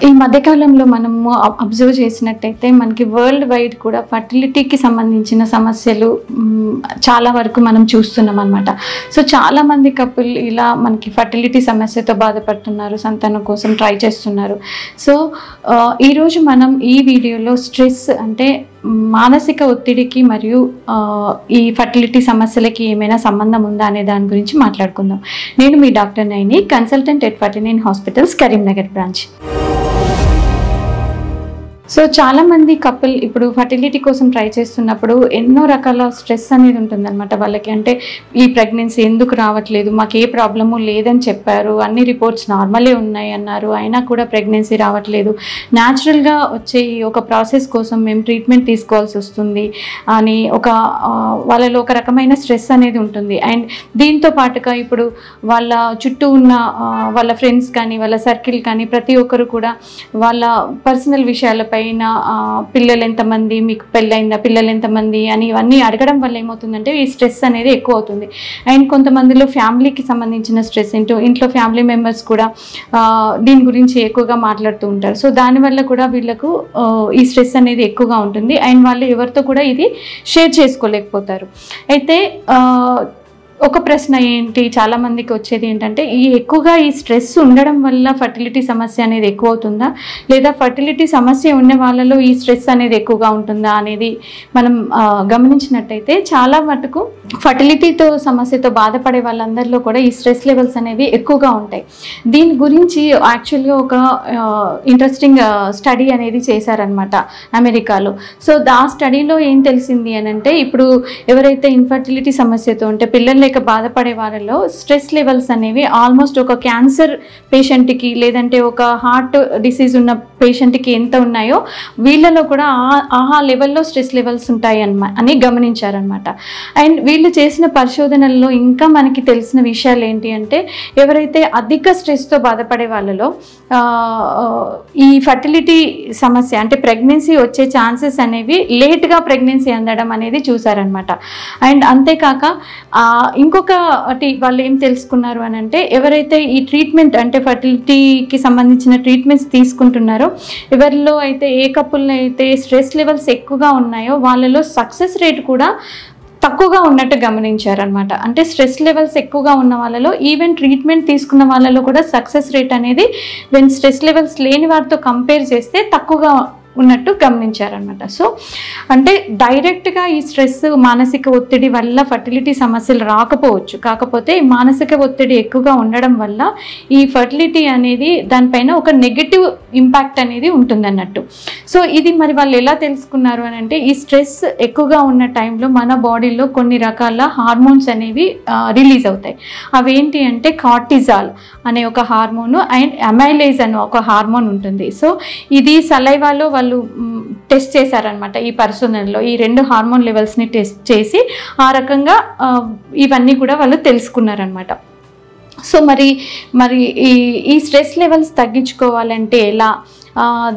ఈ మధ్యకాలంలో మనము అబ్జర్వ్ చేసినట్టయితే మనకి వరల్డ్ వైడ్ కూడా ఫర్టిలిటీకి సంబంధించిన సమస్యలు చాలా వరకు మనం చూస్తున్నాం అనమాట. సో చాలామంది కపుల్ ఇలా మనకి ఫర్టిలిటీ సమస్యతో బాధపడుతున్నారు, సంతానం కోసం ట్రై చేస్తున్నారు. సో ఈరోజు మనం ఈ వీడియోలో స్ట్రెస్ అంటే మానసిక ఒత్తిడికి మరియు ఈ ఫర్టిలిటీ సమస్యలకి ఏమైనా సంబంధం ఉందా అనే దాని గురించి మాట్లాడుకుందాం. నేను మీ doctor Naini, consultant at 49 hospitals, Karimnagar branch. So చాలామంది కపుల్ ఇప్పుడు ఫర్టిలిటీ కోసం ట్రై చేస్తున్నప్పుడు ఎన్నో రకాల స్ట్రెస్ అనేది ఉంటుందన్నమాట వాళ్ళకి. అంటే ఈ ప్రెగ్నెన్సీ ఎందుకు రావట్లేదు, మాకు ఏ ప్రాబ్లము లేదని చెప్పారు, అన్ని రిపోర్ట్స్ నార్మలే ఉన్నాయి అన్నారు, అయినా కూడా ప్రెగ్నెన్సీ రావట్లేదు, న్యాచురల్గా వచ్చే ఒక ప్రాసెస్ కోసం మేము ట్రీట్మెంట్ తీసుకోవాల్సి వస్తుంది అని వాళ్ళలో ఒక రకమైన స్ట్రెస్ అనేది ఉంటుంది. అండ్ దీంతో పాటుగా ఇప్పుడు వాళ్ళ చుట్టూ ఉన్న వాళ్ళ ఫ్రెండ్స్ కానీ వాళ్ళ సర్కిల్ కానీ ప్రతి ఒక్కరు కూడా వాళ్ళ పర్సనల్ విషయాలపై పిల్లలు ఎంతమంది, మీకు పెళ్ళైందా, పిల్లలు ఎంతమంది అని ఇవన్నీ అడగడం వల్ల ఏమవుతుందంటే ఈ స్ట్రెస్ అనేది ఎక్కువ అవుతుంది. అండ్ కొంతమందిలో ఫ్యామిలీకి సంబంధించిన స్ట్రెస్ ఇంట్లో ఫ్యామిలీ మెంబర్స్ కూడా దీని గురించి ఎక్కువగా మాట్లాడుతూ ఉంటారు. సో దానివల్ల కూడా వీళ్ళకు ఈ స్ట్రెస్ అనేది ఎక్కువగా ఉంటుంది అండ్ వాళ్ళు ఎవరితో కూడా ఇది షేర్ చేసుకోలేకపోతారు. అయితే ఒక ప్రశ్న ఏంటి చాలామందికి వచ్చేది ఏంటంటే, ఎక్కువగా ఈ స్ట్రెస్ ఉండడం వల్ల ఫర్టిలిటీ సమస్య అనేది ఎక్కువ అవుతుందా, లేదా ఫర్టిలిటీ సమస్య ఉన్న వాళ్ళలో ఈ స్ట్రెస్ అనేది ఎక్కువగా ఉంటుందా అనేది మనం గమనించినట్టయితే చాలా మటుకు ఫర్టిలిటీతో సమస్యతో బాధపడే వాళ్ళందరిలో కూడా ఈ స్ట్రెస్ లెవెల్స్ అనేవి ఎక్కువగా ఉంటాయి. దీని గురించి యాక్చువల్గా ఒక ఇంట్రెస్టింగ్ స్టడీ అనేది చేశారనమాట అమెరికాలో. సో ఆ స్టడీలో ఏం తెలిసింది అని అంటే, ఇప్పుడు ఎవరైతే ఇన్ఫర్టిలిటీ సమస్యతో అంటే పిల్లలు లేక బాధపడే వాళ్ళలో స్ట్రెస్ లెవెల్స్ అనేవి ఆల్మోస్ట్ ఒక క్యాన్సర్ పేషెంట్కి లేదంటే ఒక హార్ట్ డిసీజ్ ఉన్న పేషెంట్కి ఎంత ఉన్నాయో వీళ్ళలో కూడా ఆ లెవెల్లో స్ట్రెస్ లెవెల్స్ ఉంటాయి అని గమనించారనమాట. అండ్ వీళ్ళు చేసిన పరిశోధనల్లో ఇంకా మనకి తెలిసిన విషయాలు ఏంటి అంటే, ఎవరైతే అధిక స్ట్రెస్తో బాధపడే వాళ్ళలో ఈ ఫర్టిలిటీ సమస్య అంటే ప్రెగ్నెన్సీ వచ్చే ఛాన్సెస్ అనేవి లేట్గా ప్రెగ్నెన్సీ అందడం అనేది చూసారనమాట. అండ్ అంతేకాక ఇంకొకటి వాళ్ళు ఏం తెలుసుకున్నారు అని అంటే, ఎవరైతే ఈ ట్రీట్మెంట్ అంటే ఫర్టిలిటీకి సంబంధించిన ట్రీట్మెంట్స్ తీసుకుంటున్నారో ఎవరిలో అయితే ఏ కపుల్లో అయితే స్ట్రెస్ లెవెల్స్ ఎక్కువగా ఉన్నాయో వాళ్ళలో సక్సెస్ రేట్ కూడా తక్కువగా ఉన్నట్టు గమనించారనమాట. అంటే స్ట్రెస్ లెవెల్స్ ఎక్కువగా ఉన్న వాళ్ళలో ఈవెన్ ట్రీట్మెంట్ తీసుకున్న వాళ్ళలో కూడా సక్సెస్ రేట్ అనేది వెన్ స్ట్రెస్ లెవెల్స్ లేని వారితో కంపేర్ చేస్తే తక్కువగా ఉన్నట్టు గమనించారనమాట. సో అంటే డైరెక్ట్గా ఈ స్ట్రెస్ మానసిక ఒత్తిడి వల్ల ఫర్టిలిటీ సమస్యలు రాకపోవచ్చు, కాకపోతే మానసిక ఒత్తిడి ఎక్కువగా ఉండడం వల్ల ఈ ఫర్టిలిటీ అనేది దానిపైన ఒక నెగటివ్ ఇంపాక్ట్ అనేది ఉంటుందన్నట్టు. సో ఇది మరి వాళ్ళు ఎలా తెలుసుకున్నారు అని అంటే, ఈ స్ట్రెస్ ఎక్కువగా ఉన్న టైంలో మన బాడీలో కొన్ని రకాల హార్మోన్స్ అనేవి రిలీజ్ అవుతాయి. అవేంటి అంటే కార్టిజాల్ అనే ఒక హార్మోను అండ్ అమైలేజ్ అనే ఒక హార్మోన్ ఉంటుంది. సో ఇది సలైవాలో వాళ్ళు టెస్ట్ చేశారనమాట. ఈ పరిశోధనలో ఈ 2 హార్మోన్ లెవెల్స్ని టెస్ట్ చేసి ఆ రకంగా ఇవన్నీ కూడా వాళ్ళు తెలుసుకున్నారనమాట. సో మరి ఈ స్ట్రెస్ లెవెల్స్ తగ్గించుకోవాలంటే ఎలా,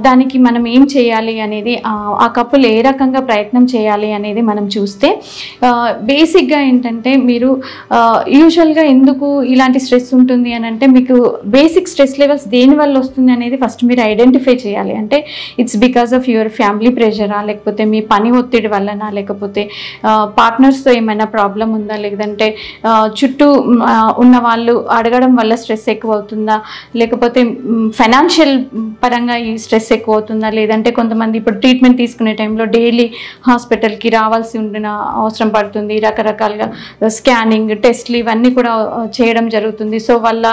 దానికి మనం ఏం చేయాలి అనేది, ఆ కపుల్ ఏ రకంగా ప్రయత్నం చేయాలి అనేది మనం చూస్తే, బేసిక్గా ఏంటంటే మీరు యూజువల్గా ఎందుకు ఇలాంటి స్ట్రెస్ ఉంటుంది అని అంటే, మీకు బేసిక్ స్ట్రెస్ లెవెల్స్ దేనివల్ల వస్తుంది అనేది ఫస్ట్ మీరు ఐడెంటిఫై చేయాలి. అంటే it's because of your family ప్రెషరా, లేకపోతే మీ పని ఒత్తిడి వల్లనా, లేకపోతే పార్ట్నర్స్తో ఏమైనా ప్రాబ్లం ఉందా, లేదంటే చుట్టూ ఉన్న వాళ్ళు అడగడం వల్ల స్ట్రెస్ ఎక్కువ అవుతుందా, లేకపోతే ఫైనాన్షియల్ పరంగా ఈ స్ట్రెస్ ఎక్కువ అవుతుందా, లేదంటే కొంతమంది ఇప్పుడు ట్రీట్మెంట్ తీసుకునే టైంలో డైలీ హాస్పిటల్కి రావాల్సి ఉండిన అవసరం పడుతుంది, రకరకాలుగా స్కానింగ్ టెస్ట్లు ఇవన్నీ కూడా చేయడం జరుగుతుంది. సో వాళ్ళ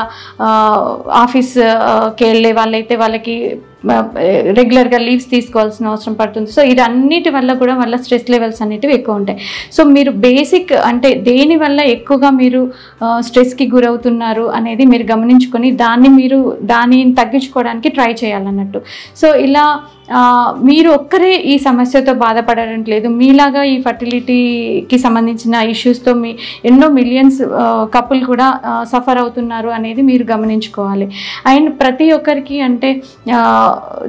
ఆఫీస్కి వెళ్ళే వాళ్ళైతే వాళ్ళకి రెగ్యులర్గా లీవ్స్ తీసుకోవాల్సిన అవసరం పడుతుంది. సో ఇదన్నిటి వల్ల కూడా వాళ్ళ స్ట్రెస్ లెవెల్స్ అనేటివి ఎక్కువ ఉంటాయి. సో మీరు బేసిక్ అంటే దేనివల్ల ఎక్కువగా మీరు స్ట్రెస్కి గురవుతున్నారు అనేది మీరు గమనించుకొని దాన్ని తగ్గించుకోవడానికి ట్రై చేయాలన్నట్టు. సో ఇలా మీరు ఒక్కరే ఈ సమస్యతో బాధపడడం లేదు, మీలాగా ఈ ఫర్టిలిటీకి సంబంధించిన ఇష్యూస్తో ఎన్నో మిలియన్స్ కపుల్ కూడా సఫర్ అవుతున్నారు అనేది మీరు గమనించుకోవాలి. అండ్ ప్రతి ఒక్కరికి అంటే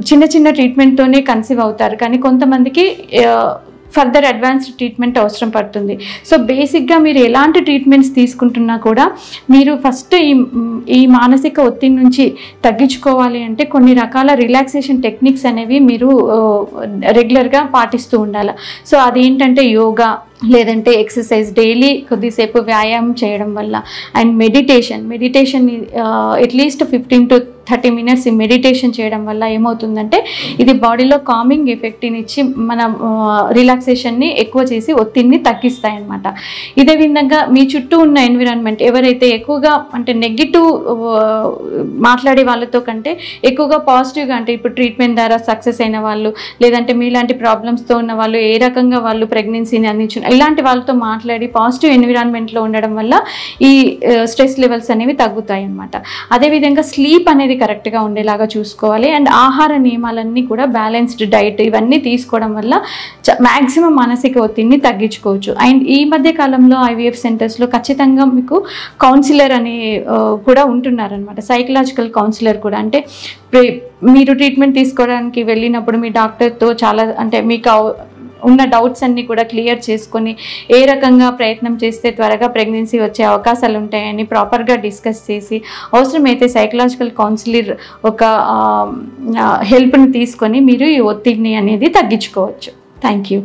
చిన్న చిన్న ట్రీట్మెంట్తోనే కన్సీవ్ అవుతారు, కానీ కొంతమందికి ఫర్దర్ అడ్వాన్స్డ్ ట్రీట్మెంట్ అవసరం పడుతుంది. సో బేసిక్గా మీరు ఎలాంటి ట్రీట్మెంట్స్ తీసుకుంటున్నా కూడా మీరు ఫస్ట్ ఈ మానసిక ఒత్తిడి నుంచి తగ్గించుకోవాలి అంటే కొన్ని రకాల రిలాక్సేషన్ టెక్నిక్స్ అనేవి మీరు రెగ్యులర్గా పాటిస్తూ ఉండాలి. సో అదేంటంటే యోగా, లేదంటే ఎక్సర్సైజ్, డైలీ కొద్దిసేపు వ్యాయామం చేయడం వల్ల, and meditation at least 15 to 30 minutes ఈ మెడిటేషన్ చేయడం వల్ల ఏమవుతుందంటే ఇది బాడీలో కామింగ్ ఎఫెక్ట్ని ఇచ్చి మన రిలాక్సేషన్ని ఎక్కువ చేసి ఒత్తిడిని తగ్గిస్తాయి అన్నమాట. ఇదే విధంగా మీ చుట్టూ ఉన్న ఎన్విరాన్మెంట్ ఎవరైతే ఎక్కువగా అంటే నెగిటివ్ మాట్లాడే వాళ్ళతో కంటే ఎక్కువగా పాజిటివ్గా, అంటే ఇప్పుడు ట్రీట్మెంట్ ద్వారా సక్సెస్ అయిన వాళ్ళు, లేదంటే మీలాంటి ప్రాబ్లమ్స్తో ఉన్న వాళ్ళు, ఏ రకంగా వాళ్ళు ప్రెగ్నెన్సీని అందించిన ఇలాంటి వాళ్ళతో మాట్లాడి పాజిటివ్ ఎన్విరాన్మెంట్లో ఉండడం వల్ల ఈ స్ట్రెస్ లెవెల్స్ అనేవి తగ్గుతాయి అన్నమాట. అదేవిధంగా స్లీప్ అనేది కరెక్ట్గా ఉండేలాగా చూసుకోవాలి. అండ్ ఆహార నియమాలన్నీ కూడా బ్యాలెన్స్డ్ డైట్ ఇవన్నీ తీసుకోవడం వల్ల మ్యాక్సిమం మానసిక ఒత్తిడిని తగ్గించుకోవచ్చు. అండ్ ఈ మధ్య కాలంలో ఐవీఎఫ్ సెంటర్స్లో ఖచ్చితంగా మీకు కౌన్సిలర్ అని కూడా ఉంటున్నారనమాట, సైకలాజికల్ కౌన్సిలర్ కూడా. అంటే మీరు ట్రీట్మెంట్ తీసుకోవడానికి వెళ్ళినప్పుడు మీ డాక్టర్తో చాలా అంటే మీకు ఉన్న డౌట్స్ అన్నీ కూడా క్లియర్ చేసుకొని ఏ రకంగా ప్రయత్నం చేస్తే త్వరగా ప్రెగ్నెన్సీ వచ్చే అవకాశాలు ఉంటాయని ప్రాపర్గా డిస్కస్ చేసి అవసరమైతే సైకలాజికల్ కౌన్సిలర్ ఒక హెల్ప్ని తీసుకొని మీరు ఈ ఒత్తిడిని అనేది తగ్గించుకోవచ్చు. Thank you.